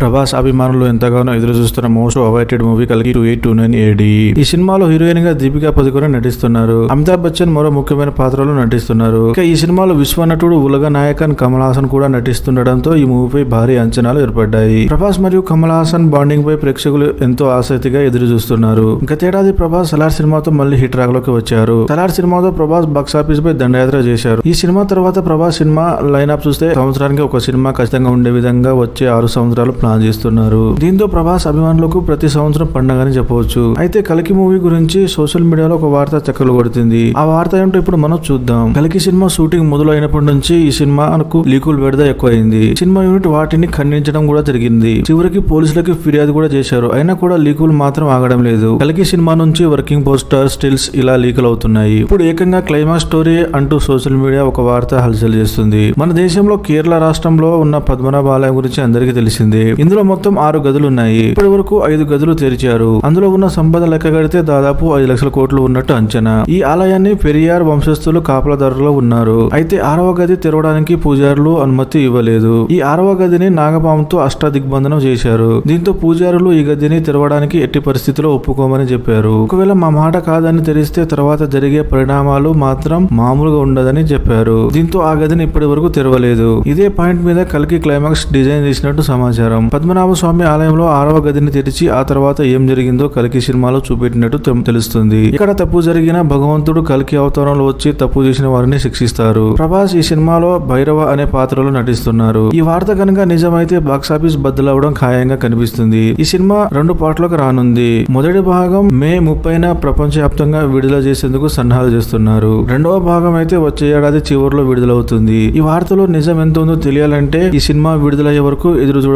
ప్రభాస్ అభిమానులు ఎంతగానో ఎదురు చూస్తున్న మోస్ట్ అవైటెడ్ మూవీ కలిగి 2829 AD. ఈ సినిమాలో హీరోయిన్ గా దీపికా పదుకొనే నటిస్తున్నారు. అమితాబ్ బచ్చన్ మరో ముఖ్యమైన పాత్రలో నటిస్తున్నారు. ఇక ఈ సినిమాలో విశ్వ నటుడు ఉలగ నాయకన్ కమల్ హాసన్ కూడా నటిస్తుండటంతో ఈ మూవీపై భారీ అంచనాలు ఏర్పడ్డాయి. ప్రభాస్ మరియు కమల్ హాసన్ బాండింగ్ పై ప్రేక్షకులు ఎంతో ఆసక్తిగా ఎదురు చూస్తున్నారు. గతేడాది ప్రభాస్ సలార్ సినిమాతో మళ్ళీ హిట్ రాగలోకి వచ్చారు. సలార్ సినిమాతో ప్రభాస్ బాక్సాఫీస్ పై దండయాత్ర చేశారు. ఈ సినిమా తర్వాత ప్రభాస్ సినిమా లైనప్ చూస్తే సంవత్సరానికి ఒక సినిమా ఖచ్చితంగా ఉండే విధంగా వచ్చే 6 సంవత్సరాలు ప్లాన్ చేస్తున్నారు. దీంతో ప్రభాస్ అభిమానులకు ప్రతి సంవత్సరం పండగని చెప్పవచ్చు. అయితే కల్కి మూవీ గురించి సోషల్ మీడియాలో ఒక వార్త చక్కలు కొడుతుంది. ఆ వార్త ఏంటో ఇప్పుడు మనం చూద్దాం. కల్కి సినిమా షూటింగ్ మొదలైనప్పటి నుంచి ఈ సినిమాకు లీకులు విడుదల ఎక్కువైంది. సినిమా యూనిట్ వాటిని ఖండించడం కూడా జరిగింది. చివరికి పోలీసులకి ఫిర్యాదు కూడా చేశారు. అయినా కూడా లీకులు మాత్రం ఆగడం లేదు. కల్కి సినిమా నుంచి వర్కింగ్ పోస్టర్ స్టిల్స్ ఇలా లీకులు అవుతున్నాయి. ఇప్పుడు ఏకంగా క్లైమాక్స్ స్టోరీ అంటూ సోషల్ మీడియా ఒక వార్త హల్చల్ చేస్తుంది. మన దేశంలో కేరళ రాష్ట్రంలో ఉన్న పద్మనాభ ఆలయం గురించి అందరికీ తెలిసిందే. ఇందులో మొత్తం 6 గదులు ఉన్నాయి. ఇప్పటి వరకు 5 గదులు తెరిచారు. అందులో ఉన్న సంపద లెక్క కడితే దాదాపు 5 లక్షల కోట్లు ఉన్నట్టు అంచనా. ఈ ఆలయాన్ని పెరియార్ వంశస్థులు కాపలాదారులో ఉన్నారు. అయితే 6వ గది తెరవడానికి పూజారులు అనుమతి ఇవ్వలేదు. ఈ 6వ గదిని నాగపాముతో అష్టదిగ్బంధనం చేశారు. దీంతో పూజారులు ఈ గదిని తెరవడానికి ఎట్టి పరిస్థితిలో ఒప్పుకోమని చెప్పారు. ఒకవేళ మా మాట కాదని తెరిస్తే తర్వాత జరిగే పరిణామాలు మాత్రం మామూలుగా ఉండదని చెప్పారు. దీంతో ఆ గదిని ఇప్పటి వరకు తెరవలేదు. ఇదే పాయింట్ మీద కల్కి క్లైమాక్స్ డిజైన్ చేసినట్టు సమాచారం. పద్మనాభ స్వామి ఆలయంలో 6వ గదిని తెరిచి ఆ తర్వాత ఏం జరిగిందో కల్కి సినిమాలో చూపెట్టినట్టు తెలుస్తుంది. ఇక్కడ తప్పు జరిగిన భగవంతుడు కల్కి అవతారంలో వచ్చి తప్పు చేసిన వారిని శిక్షిస్తారు. ప్రభాస్ ఈ సినిమాలో భైరవ అనే పాత్రలో నటిస్తున్నారు. ఈ వార్త కనుక నిజమైతే బాక్సాఫీస్ బద్దలవడం ఖాయంగా కనిపిస్తుంది. ఈ సినిమా 2 పార్ట్లకు రానుంది. మొదటి భాగం మే 30న ప్రపంచవ్యాప్తంగా విడుదల చేసేందుకు సన్నాహాలు చేస్తున్నారు. రెండవ భాగం అయితే వచ్చే ఏడాది చివరిలో విడుదలవుతుంది. ఈ వార్తలో నిజం ఎంత ఉందో తెలియాలంటే ఈ సినిమా విడుదలయ్యే వరకు ఎదురు